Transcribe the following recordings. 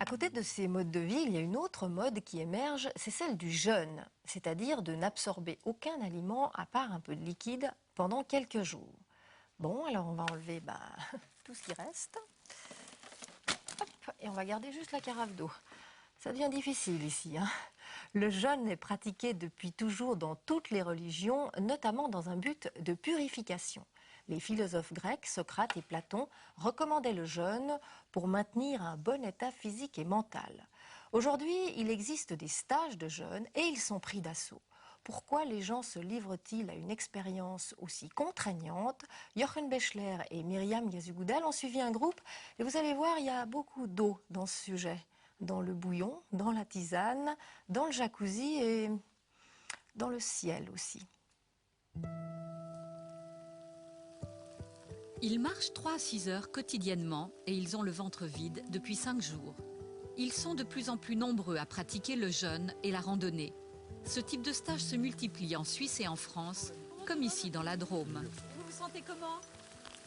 À côté de ces modes de vie, il y a une autre mode qui émerge, c'est celle du jeûne, c'est-à-dire de n'absorber aucun aliment à part un peu de liquide pendant quelques jours. Bon, alors on va enlever tout ce qui reste. Hop, et on va garder juste la carafe d'eau. Ça devient difficile ici, hein. Le jeûne est pratiqué depuis toujours dans toutes les religions, notamment dans un but de purification. Les philosophes grecs, Socrate et Platon, recommandaient le jeûne pour maintenir un bon état physique et mental. Aujourd'hui, il existe des stages de jeûne et ils sont pris d'assaut. Pourquoi les gens se livrent-ils à une expérience aussi contraignante? Jochen Bechler et Myriam Yazugudal ont suivi un groupe et vous allez voir, il y a beaucoup d'eau dans ce sujet. Dans le bouillon, dans la tisane, dans le jacuzzi et dans le ciel aussi. Ils marchent 3 à 6 heures quotidiennement et ils ont le ventre vide depuis 5 jours. Ils sont de plus en plus nombreux à pratiquer le jeûne et la randonnée. Ce type de stage se multiplie en Suisse et en France, comme ici dans la Drôme. Vous vous sentez comment?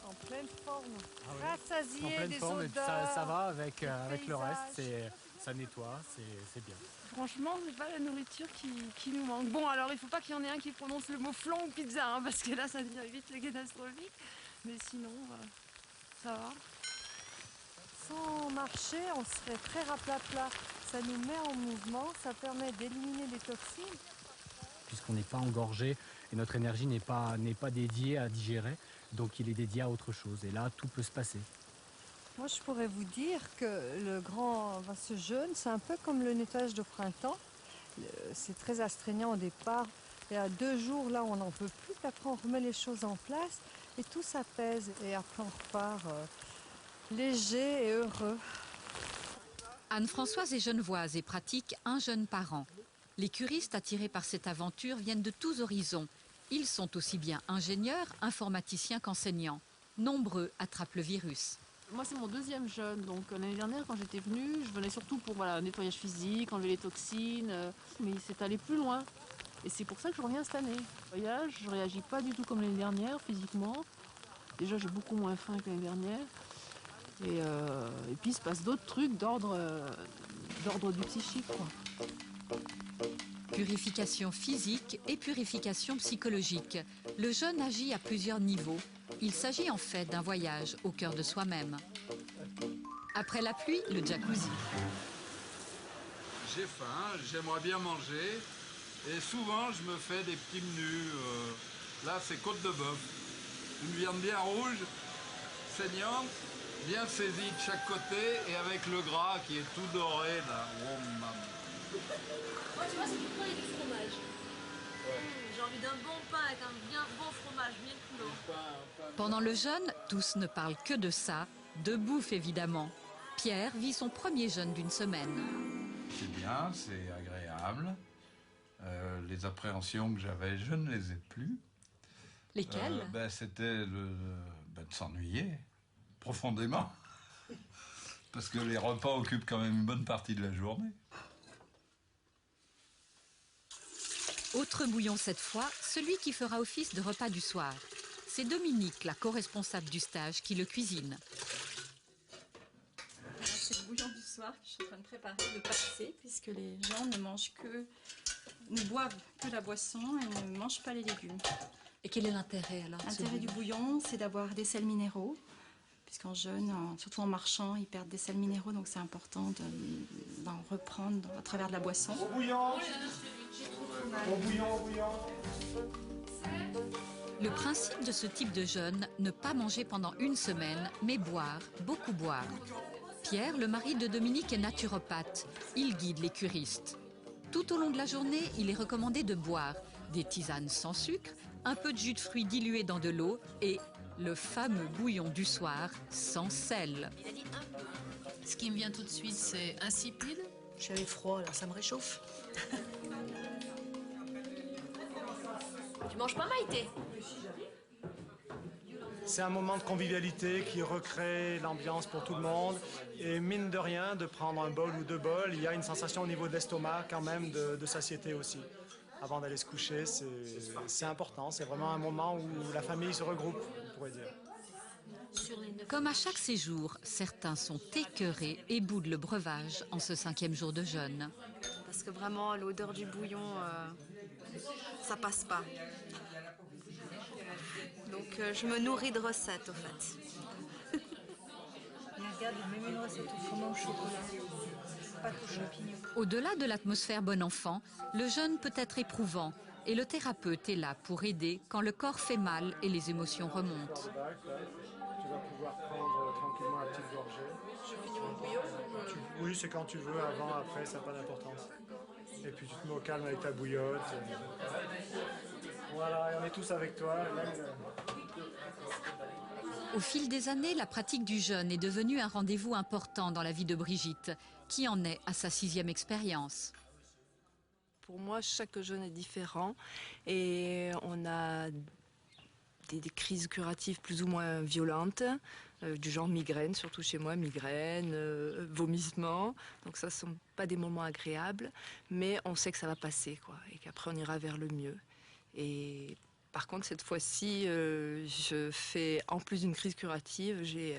En pleine forme, Ah oui. rassasié, En pleine des forme, et puis ça va avec le reste, paysages. ça nettoie, c'est bien. Franchement, c'est pas la nourriture qui nous manque. Bon, alors il faut pas qu'il y en ait un qui prononce le mot flan ou pizza, hein, parce que là, ça devient vite catastrophique. Mais sinon, ça va. Sans marcher, on serait très raplapla. Ça nous met en mouvement, ça permet d'éliminer les toxines. Puisqu'on n'est pas engorgé et notre énergie n'est pas dédiée à digérer, donc il est dédié à autre chose. Et là, tout peut se passer. Moi, je pourrais vous dire que ce jeûne, c'est un peu comme le nettoyage de printemps. C'est très astreignant au départ. Et à 2 jours, là, on n'en peut plus. Puis après, on remet les choses en place et tout s'apaise. Et après, on repart léger et heureux. Anne-Françoise est genevoise et pratique un jeûne par an. Les curistes attirés par cette aventure viennent de tous horizons. Ils sont aussi bien ingénieurs, informaticiens qu'enseignants. Nombreux attrapent le virus. Moi, c'est mon 2e jeûne. Donc l'année dernière, quand j'étais venue, je venais surtout pour nettoyage physique, enlever les toxines. Mais c'est allé plus loin. Et c'est pour ça que je reviens cette année. Voyage, je réagis pas du tout comme l'année dernière physiquement. Déjà, j'ai beaucoup moins faim que l'année dernière. Et puis, il se passe d'autres trucs d'ordre du psychique, quoi. Purification physique et purification psychologique. Le jeûne agit à plusieurs niveaux. Il s'agit en fait d'un voyage au cœur de soi-même. Après la pluie, le jacuzzi. J'ai faim, j'aimerais bien manger. Et souvent, je me fais des petits menus. Là, c'est côte de bœuf. Une viande bien rouge, saignante, bien saisie de chaque côté et avec le gras qui est tout doré là. Oh, maman. Moi, tu vois, c'est tout le temps avec du fromage. J'ai envie d'un bon pain avec un bien bon fromage, bien coulot. Pendant le jeûne, tous ne parlent que de ça, de bouffe évidemment. Pierre vit son premier jeûne d'1 semaine. C'est bien, c'est agréable. Les appréhensions que j'avais, je ne les ai plus. Lesquelles? C'était de s'ennuyer profondément. Parce que les repas occupent quand même une bonne partie de la journée. Autre bouillon cette fois, celui qui fera office de repas du soir. C'est Dominique, la co-responsable du stage, qui le cuisine. C'est le bouillon du soir que je suis en train de préparer, de passer, puisque les gens ne boivent que la boisson et ne mangent pas les légumes. Et quel est l'intérêt alors? L'intérêt du bouillon, c'est d'avoir des sels minéraux, puisqu'en jeûne, surtout en marchant, ils perdent des sels minéraux, donc c'est important d'en reprendre à travers de la boisson. Au bouillon. Au bouillon, au bouillon. Le principe de ce type de jeûne, ne pas manger pendant 1 semaine, mais boire, beaucoup boire. Pierre, le mari de Dominique, est naturopathe. Il guide les curistes. Tout au long de la journée, il est recommandé de boire des tisanes sans sucre, un peu de jus de fruits dilué dans de l'eau et le fameux bouillon du soir sans sel. Il a dit un peu. Ce qui me vient tout de suite, c'est insipide. J'avais froid, alors ça me réchauffe. Tu manges pas, Maïté? C'est un moment de convivialité qui recrée l'ambiance pour tout le monde. Et mine de rien, de prendre un bol ou 2 bols, il y a une sensation au niveau de l'estomac quand même de satiété aussi. Avant d'aller se coucher, c'est important. C'est vraiment un moment où la famille se regroupe, on pourrait dire. Comme à chaque séjour, certains sont écœurés et boudent le breuvage en ce 5e jour de jeûne. Parce que vraiment, l'odeur du bouillon, ça passe pas. Donc je me nourris de recettes, au fait. Regarde, même une recette au fromage au chocolat. Pâte aux champignons. Au-delà de l'atmosphère bon enfant, le jeûne peut être éprouvant et le thérapeute est là pour aider quand le corps fait mal et les émotions remontent. Tu vas pouvoir prendre tranquillement la petite gorgée. Je finis mon bouillon. Oui, c'est quand tu veux, avant, après, ça n'a pas d'importance. Et puis tu te mets au calme avec ta bouillotte. Voilà, et on est tous avec toi. Au fil des années, la pratique du jeûne est devenue un rendez-vous important dans la vie de Brigitte, qui en est à sa 6e expérience. Pour moi, chaque jeûne est différent et on a des crises curatives plus ou moins violentes, du genre migraine, surtout chez moi, migraine, vomissements. Donc ça ne sont pas des moments agréables, mais on sait que ça va passer, quoi, et qu'après on ira vers le mieux. Et par contre, cette fois-ci, je fais, en plus d'une crise curative, j'ai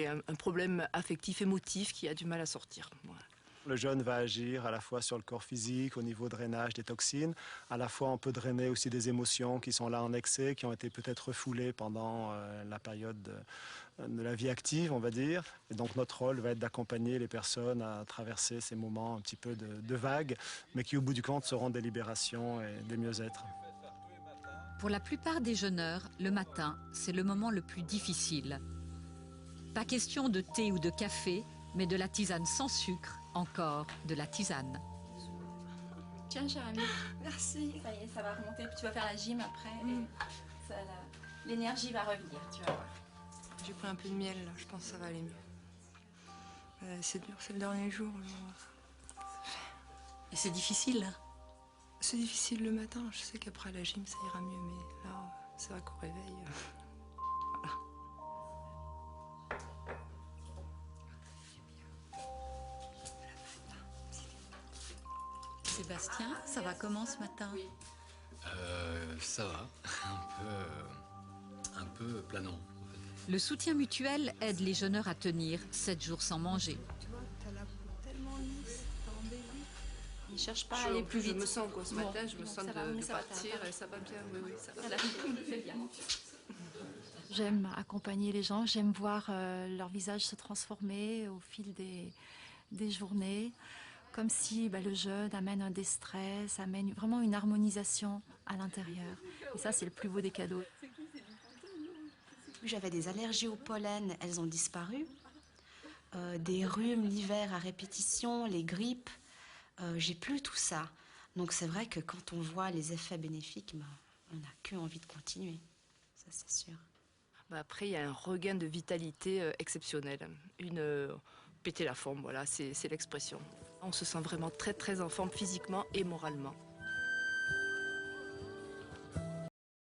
un problème affectif, émotif qui a du mal à sortir. Voilà. Le jeûne va agir à la fois sur le corps physique, au niveau drainage des toxines. À la fois, on peut drainer aussi des émotions qui sont là en excès, qui ont été peut-être refoulées pendant la période de la vie active, on va dire. Et donc, notre rôle va être d'accompagner les personnes à traverser ces moments un petit peu de vagues, mais qui, au bout du compte, seront des libérations et des mieux-être. Pour la plupart des jeûneurs, le matin, c'est le moment le plus difficile. Pas question de thé ou de café, mais de la tisane sans sucre, encore de la tisane. Tiens, cher ami. Merci. Ça y est, ça va remonter. Puis tu vas faire la gym après. L'énergie va revenir, tu vas voir. J'ai pris un peu de miel, là. Je pense que ça va aller mieux. C'est dur, c'est le dernier jour. Et c'est difficile, là? C'est difficile le matin. Je sais qu'après la gym, ça ira mieux, mais là, c'est vrai qu'au réveil... Voilà. Sébastien, ça va comment ce matin? Ça va, un peu planant. Le soutien mutuel aide les jeûneurs à tenir 7 jours sans manger. Tu vois, t'as la peau tellement lisse, t'as embelli. Il cherche pas à aller plus vite. Je me sens, quoi, ce matin, je me sens ça va, de ça va, partir et ça va bien. Oui, ça va. Elle fait bien. J'aime accompagner les gens, j'aime voir leur visage se transformer au fil des journées, comme si le jeûne amène un déstress, amène vraiment une harmonisation à l'intérieur. Et ça, c'est le plus beau des cadeaux. J'avais des allergies au pollen, elles ont disparu. Des rhumes l'hiver à répétition, les grippes, j'ai plus tout ça. Donc c'est vrai que quand on voit les effets bénéfiques, on n'a que envie de continuer, ça c'est sûr. Après, il y a un regain de vitalité exceptionnel. Péter la forme, voilà, c'est l'expression. On se sent vraiment très très en forme physiquement et moralement.